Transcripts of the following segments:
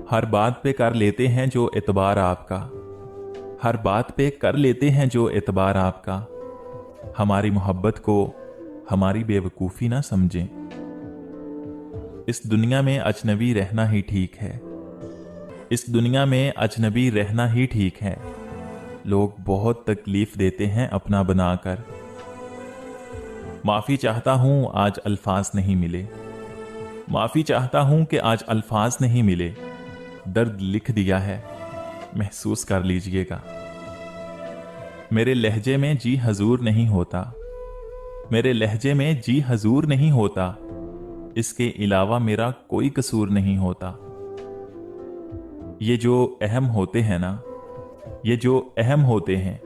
हर बात पे कर लेते हैं जो एतबार आपका, हर बात पे कर लेते हैं जो एतबार आपका। हमारी मोहब्बत को हमारी बेवकूफ़ी ना समझें। इस दुनिया में अजनबी रहना ही ठीक है, इस दुनिया में अजनबी रहना ही ठीक है। लोग बहुत तकलीफ देते हैं अपना बनाकर। माफ़ी चाहता हूँ आज अल्फाज नहीं मिले, माफ़ी चाहता हूँ कि आज अल्फाज नहीं मिले। दर्द लिख दिया है, महसूस कर लीजिएगा। मेरे लहजे में जी हजूर नहीं होता, मेरे लहजे में जी हजूर नहीं होता। इसके अलावा मेरा कोई कसूर नहीं होता। ये जो अहम होते हैं ना, ये जो अहम होते हैं,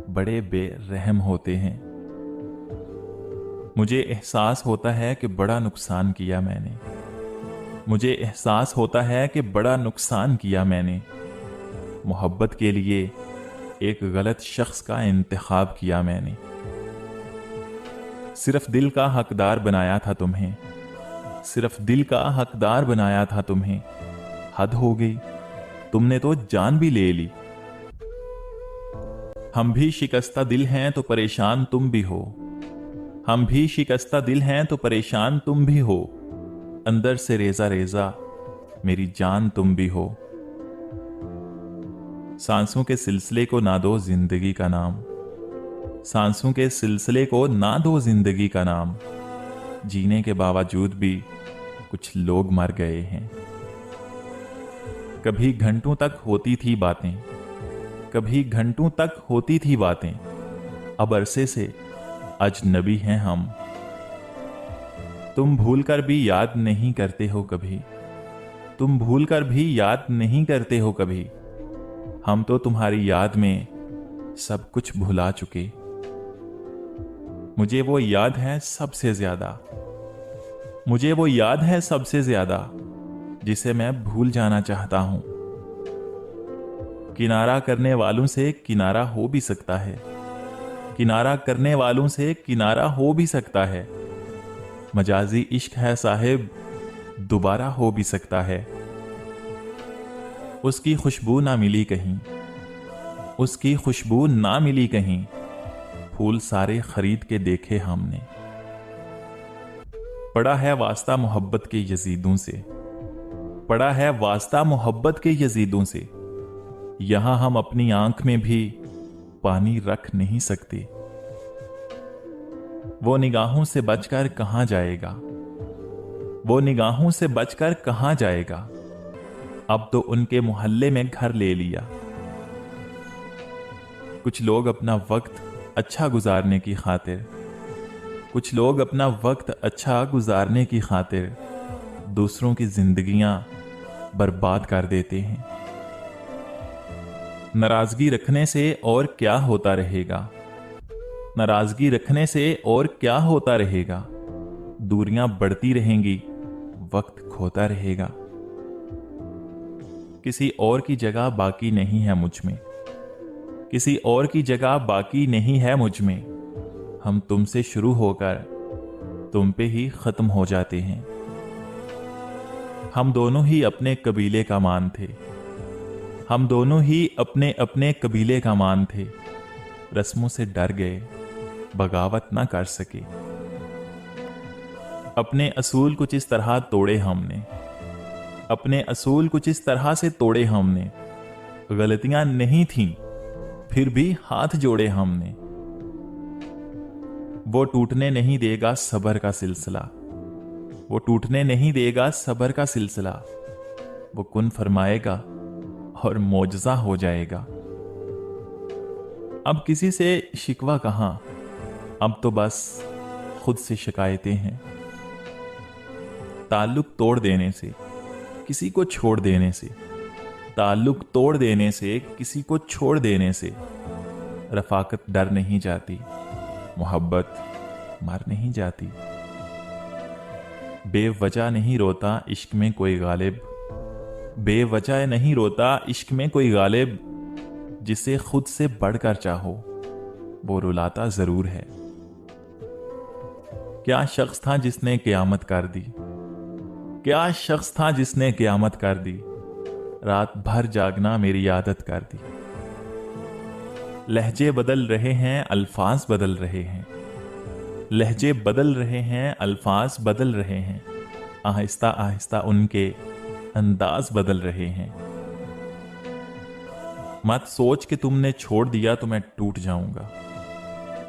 बड़े बेरहम होते हैं। मुझे एहसास होता है कि बड़ा नुकसान किया मैंने, मुझे एहसास होता है कि बड़ा नुकसान किया मैंने। मोहब्बत के लिए एक गलत शख्स का इंतखाब किया मैंने। सिर्फ दिल का हकदार बनाया था तुम्हें, सिर्फ दिल का हकदार बनाया था तुम्हें। हद हो गई, तुमने तो जान भी ले ली। हम भी शिकस्ता दिल हैं तो परेशान तुम भी हो, हम भी शिकस्ता दिल हैं तो परेशान तुम भी हो। अंदर से रेजा रेजा मेरी जान तुम भी हो। सांसों के सिलसिले को ना दो जिंदगी का नाम, सांसों के सिलसिले को ना दो जिंदगी का नाम। जीने के बावजूद भी कुछ लोग मर गए हैं। कभी घंटों तक होती थी बातें, कभी घंटों तक होती थी बातें। अब अरसे से अजनबी हैं हम। तुम भूल कर भी याद नहीं करते हो कभी, तुम भूल कर भी याद नहीं करते हो कभी। हम तो तुम्हारी याद में सब कुछ भुला चुके। मुझे वो याद है सबसे ज्यादा, मुझे वो याद है सबसे ज्यादा, जिसे मैं भूल जाना चाहता हूं। किनारा करने वालों से किनारा हो भी सकता है, किनारा करने वालों से किनारा हो भी सकता है। मजाजी इश्क है साहिब, दोबारा हो भी सकता है। उसकी खुशबू ना मिली कहीं, उसकी खुशबू ना मिली कहीं। फूल सारे खरीद के देखे हमने। पड़ा है वास्ता मोहब्बत के यजीदों से, पड़ा है वास्ता मोहब्बत के यजीदों से। यहां हम अपनी आंख में भी पानी रख नहीं सकते। वो निगाहों से बचकर कहां जाएगा, वो निगाहों से बचकर कहां जाएगा। अब तो उनके मोहल्ले में घर ले लिया। कुछ लोग अपना वक्त अच्छा गुजारने की खातिर, कुछ लोग अपना वक्त अच्छा गुजारने की खातिर दूसरों की जिंदगियां बर्बाद कर देते हैं। नाराजगी रखने से और क्या होता रहेगा, नाराजगी रखने से और क्या होता रहेगा। दूरियां बढ़ती रहेंगी, वक्त खोता रहेगा। किसी और की जगह बाकी नहीं है मुझ में, किसी और की जगह बाकी नहीं है मुझ में। हम तुमसे शुरू होकर तुम पे ही खत्म हो जाते हैं। हम दोनों ही अपने कबीले का मान थे, हम दोनों ही अपने अपने कबीले का मान थे। रस्मों से डर गए, बगावत ना कर सके। अपने असूल कुछ इस तरह तोड़े हमने, अपने असूल कुछ इस तरह से तोड़े हमने। गलतियां नहीं थीं, फिर भी हाथ जोड़े हमने। वो टूटने नहीं देगा सब्र का सिलसिला, वो टूटने नहीं देगा सब्र का सिलसिला। वो कुन फरमाएगा और मौजज़ा हो जाएगा। अब किसी से शिकवा कहां, अब तो बस खुद से शिकायतें हैं। ताल्लुक तोड़ देने से, किसी को छोड़ देने से, ताल्लुक तोड़ देने से, किसी को छोड़ देने से रफाकत डर नहीं जाती, मोहब्बत मर नहीं जाती। बेवजह नहीं रोता इश्क में कोई गालिब, बेवजह नहीं रोता इश्क में कोई गालिब। जिसे खुद से बढ़कर चाहो वो रुलाता जरूर है। क्या शख्स था जिसने क़यामत कर दी, क्या शख्स था जिसने क़यामत कर दी। रात भर जागना मेरी आदत कर दी। लहजे बदल रहे हैं, अल्फाज बदल रहे हैं, लहजे बदल रहे हैं, अल्फाज बदल रहे हैं, आहिस्ता आहिस्ता उनके अंदाज बदल रहे हैं। मत सोच कि तुमने छोड़ दिया तो मैं टूट जाऊंगा,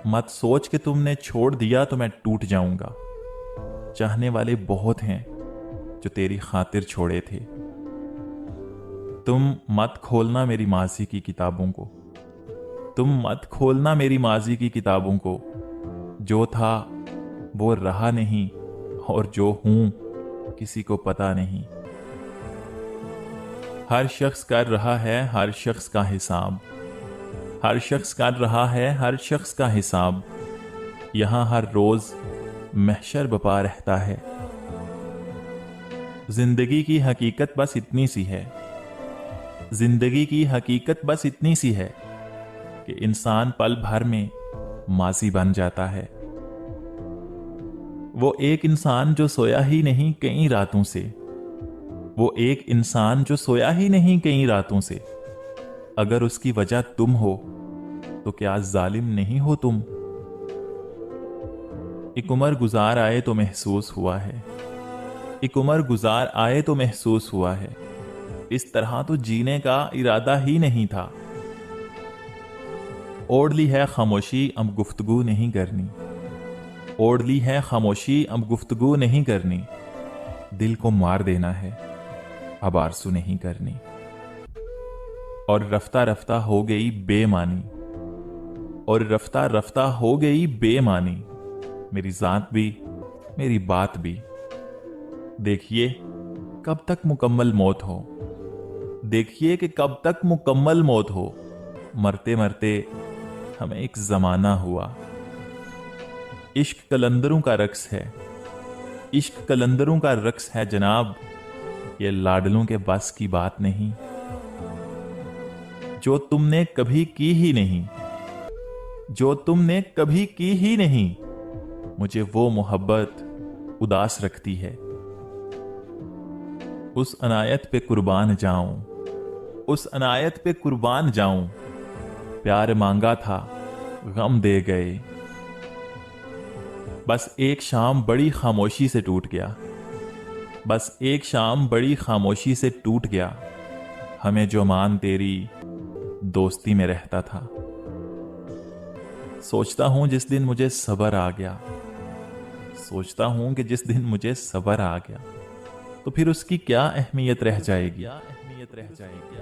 मत सोच कि तुमने छोड़ दिया तो मैं टूट जाऊंगा। चाहने वाले बहुत हैं जो तेरी खातिर छोड़े थे। तुम मत खोलना मेरी माजी की किताबों को, तुम मत खोलना मेरी माजी की किताबों को। जो था वो रहा नहीं, और जो हूं किसी को पता नहीं। हर शख्स कर रहा है हर शख्स का हिसाब, हर शख्स कर रहा है हर शख्स का हिसाब। यहां हर रोज महशर बपा रहता है। जिंदगी की हकीकत बस इतनी सी है, जिंदगी की हकीकत बस इतनी सी है कि इंसान पल भर में माजी बन जाता है। वो एक इंसान जो सोया ही नहीं कई रातों से, वो एक इंसान जो सोया ही नहीं कई रातों से। अगर उसकी वजह तुम हो तो क्या जालिम नहीं हो तुम। एक उम्र गुजार आए तो महसूस हुआ है, एक उम्र गुजार आए तो महसूस हुआ है, इस तरह तो जीने का इरादा ही नहीं था। ओढ़ ली है खामोशी अब गुफ्तगू नहीं करनी, ओढ़ ली है खामोशी अब गुफ्तगू नहीं करनी। दिल को मार देना है अब आरज़ू नहीं करनी। और रफ्ता रफ्ता हो गई बेमानी, और रफ्ता रफ्ता हो गई बेमानी। मेरी जात भी मेरी बात भी। देखिए कब तक मुकम्मल मौत हो, देखिए कि कब तक मुकम्मल मौत हो। मरते मरते हमें एक जमाना हुआ। इश्क कलंदरों का रक्स है, इश्क कलंदरों का रक्स है जनाब। ये लाडलों के बस की बात नहीं। जो तुमने कभी की ही नहीं, जो तुमने कभी की ही नहीं, मुझे वो मोहब्बत उदास रखती है। उस अनायत पे कुर्बान जाऊं, उस अनायत पे कुर्बान जाऊं। प्यार मांगा था गम दे गए। बस एक शाम बड़ी खामोशी से टूट गया, बस एक शाम बड़ी खामोशी से टूट गया। हमें जो मान तेरी दोस्ती में रहता था। सोचता हूं जिस दिन मुझे सब्र आ गया, सोचता हूं कि जिस दिन मुझे सब्र आ गया तो फिर उसकी क्या अहमियत रह जाएगी, क्या अहमियत रह जाएगी।